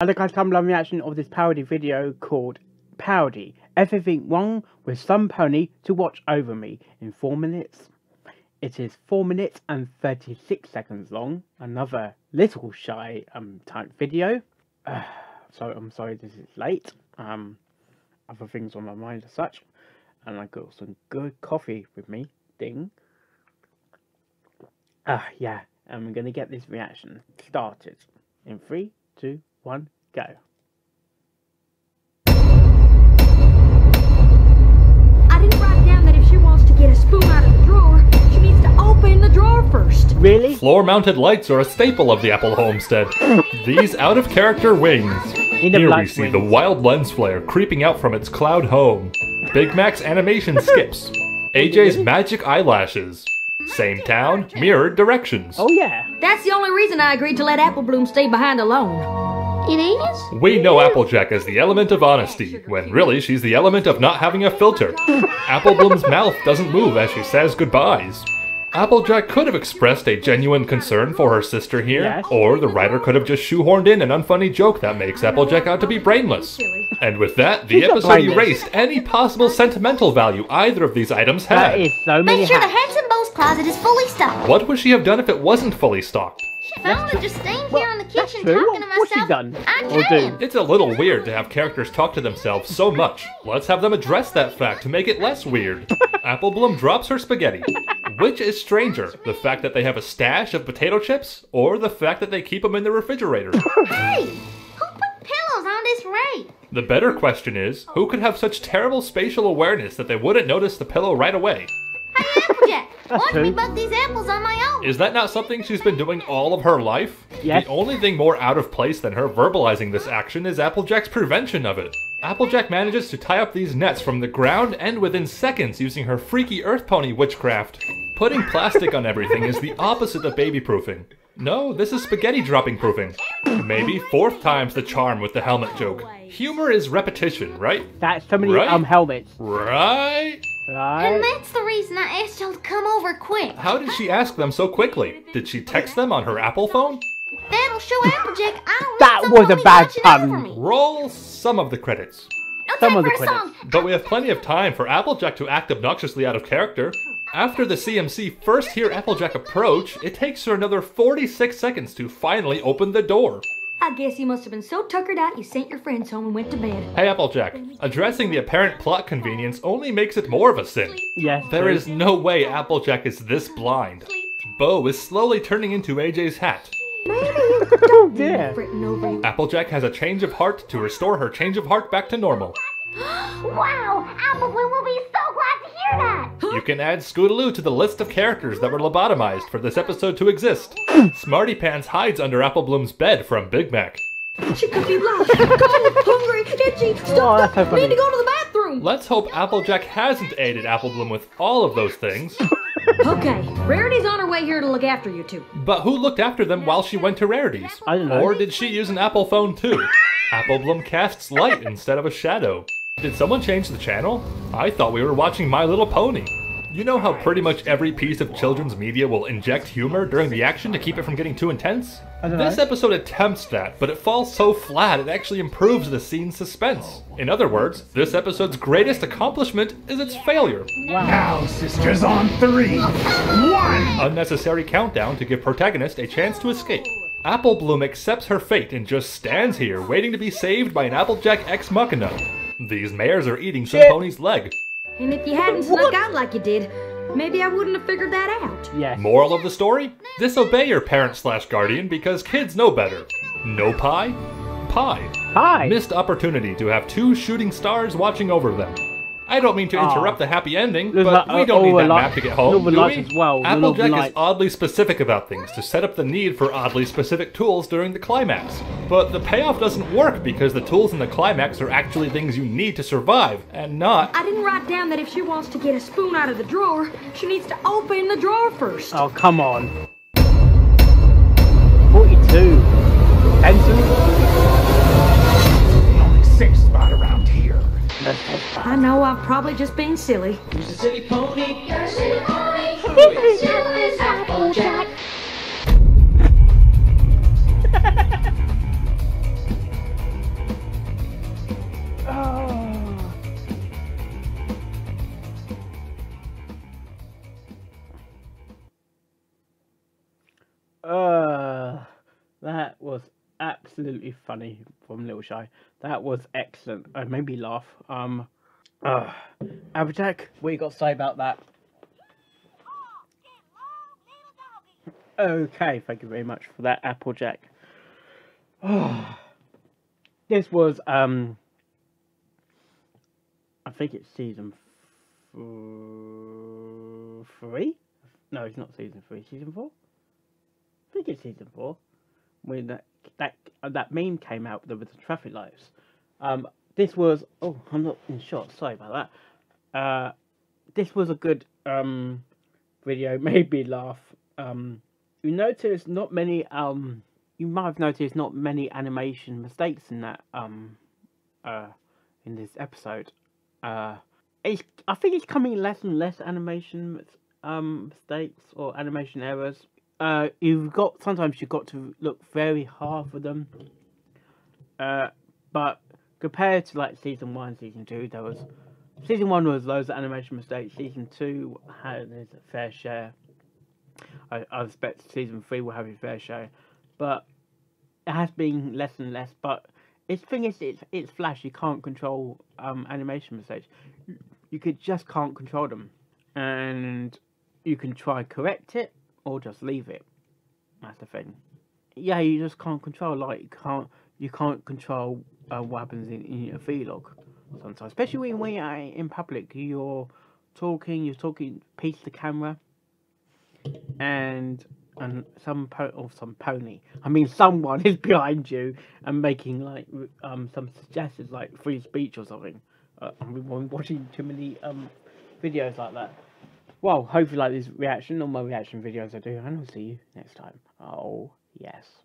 Hello guys, I'm loving reaction of this parody video called Parody. Everything wrong with Somepony to watch over me in 4 minutes. It is 4 minutes and 36 seconds long. Another Littleshy type video. So I'm sorry this is late. Other things on my mind as such. And I got some good coffee with me. Ding. Yeah. And we're gonna get this reaction started in 3, 2, 1, go. I didn't write down that if she wants to get a spoon out of the drawer, she needs to open the drawer first. Really? Floor-mounted lights are a staple of the Apple homestead. These out-of-character wings. Here we see the wild lens flare creeping out from its cloud home. Big Mac's animation skips. AJ's magic eyelashes. Same town, mirrored directions. Oh yeah. That's the only reason I agreed to let Apple Bloom stay behind alone. It is? We know Applejack as the element of honesty, when really she's the element of not having a filter. Apple Bloom's mouth doesn't move as she says goodbyes. Applejack could have expressed a genuine concern for her sister here, yes. Or the writer could have just shoehorned in an unfunny joke that makes Applejack out to be brainless. And with that, the episode erased any possible sentimental value either of these items had. That is so many Make sure the Handsome Beau's closet is fully stocked. What would she have done if it wasn't fully stocked? She found her just staying here in the kitchen talking to myself. What's she done? It's a little weird to have characters talk to themselves so much. Let's have them address that fact to make it less weird. Apple Bloom drops her spaghetti. Which is stranger, the fact that they have a stash of potato chips, or the fact that they keep them in the refrigerator? Hey, who put pillows on this rake? The better question is, who could have such terrible spatial awareness that they wouldn't notice the pillow right away? Hey, Applejack, watch me buck these apples on my own. Is that not something she's been doing all of her life? Yes. The only thing more out of place than her verbalizing this action is Applejack's prevention of it. Applejack manages to tie up these nets from the ground and within seconds using her freaky earth pony witchcraft. Putting plastic on everything is the opposite of baby-proofing. No, this is spaghetti-dropping proofing. Maybe 4th time's the charm with the helmet joke. Humor is repetition, right? That's so many helmets. Right? And that's the reason I asked y'all to come over quick. How did she ask them so quickly? Did she text them on her Apple phone? That'll show Applejack I don't That was a bad pun. Roll some of the credits. No time for a song. But we have plenty of time for Applejack to act obnoxiously out of character. After the CMC first hear Applejack approach, it takes her another 46 seconds to finally open the door. I guess you must have been so tuckered out you sent your friends home and went to bed. Hey Applejack, addressing the apparent plot convenience only makes it more of a sin. Yes. There is no way Applejack is this blind. Bo is slowly turning into AJ's hat. Don't be fretting over you. Applejack has a change of heart to restore her change of heart back to normal. Wow, Apple Bloom will be so glad to hear that. You can add Scootaloo to the list of characters that were lobotomized for this episode to exist. Smarty Pants hides under Apple Bloom's bed from Big Mac. She could be lost, cold, hungry, itchy, stuffed up, need to go to the bathroom. Let's hope Applejack hasn't aided Apple Bloom with all of those things. Okay, Rarity's on her way here to look after you two. But who looked after them while she went to Rarity's? I don't know. Or did she use an Apple phone too? Apple Bloom casts light instead of a shadow. Did someone change the channel? I thought we were watching My Little Pony. You know how pretty much every piece of children's media will inject humor during the action to keep it from getting too intense? This episode attempts that, but it falls so flat it actually improves the scene's suspense. In other words, this episode's greatest accomplishment is its failure. Wow. Now, sisters, on 3, 1! Unnecessary countdown to give protagonist a chance to escape. Apple Bloom accepts her fate and just stands here waiting to be saved by an Applejack ex machina. These mares are eating Somepony's leg. And if you hadn't snuck out like you did, maybe I wouldn't have figured that out. Yes. Moral of the story? Disobey your parent/guardian because kids know better. No pie? Pie. Hi. Missed opportunity to have 2 shooting stars watching over them. I don't mean to interrupt the happy ending, but we don't need that map to get home, do we? Applejack is oddly specific about things to set up the need for oddly specific tools during the climax. But the payoff doesn't work because the tools in the climax are actually things you need to survive, and not... I didn't write down that if she wants to get a spoon out of the drawer, she needs to open the drawer first. Oh, come on. 42. Pencil? Only 6 spot around here. I know, I'm probably just being silly. Who's a silly pony? You're a silly pony. Who is you is Applejack? absolutely funny from Littleshy. That was excellent. It made me laugh. Applejack, what you got to say about that? Okay, thank you very much for that, Applejack. This was I think it's season 3. No, it's not season 3. Season 4. I think it's season 4. When that meme came out with the traffic lights. This was I'm not in shot. Sorry about that. This was a good video. Made me laugh. You notice not many you might have noticed not many animation mistakes in that in this episode. I think it's coming less and less animation mistakes or animation errors. Sometimes you've got to look very hard for them. But compared to like season 1, season 2, season 1 was loads of animation mistakes. Season 2 had a fair share. I expect season 3 will have a fair share, but it has been less and less. But it's Flash. You can't control animation mistakes. You just can't control them, and you can try and correct it or just leave it. That's the thing. Yeah, you just can't control. Like you can't control what happens in your vlog sometimes, especially when you're in public. You're talking piece to camera. And some pony. I mean, someone is behind you and making like some suggestions like free speech or something. We've been watching too many videos like that. Well, hopefully like this reaction or my reaction videos I do, and I'll see you next time. Oh yes.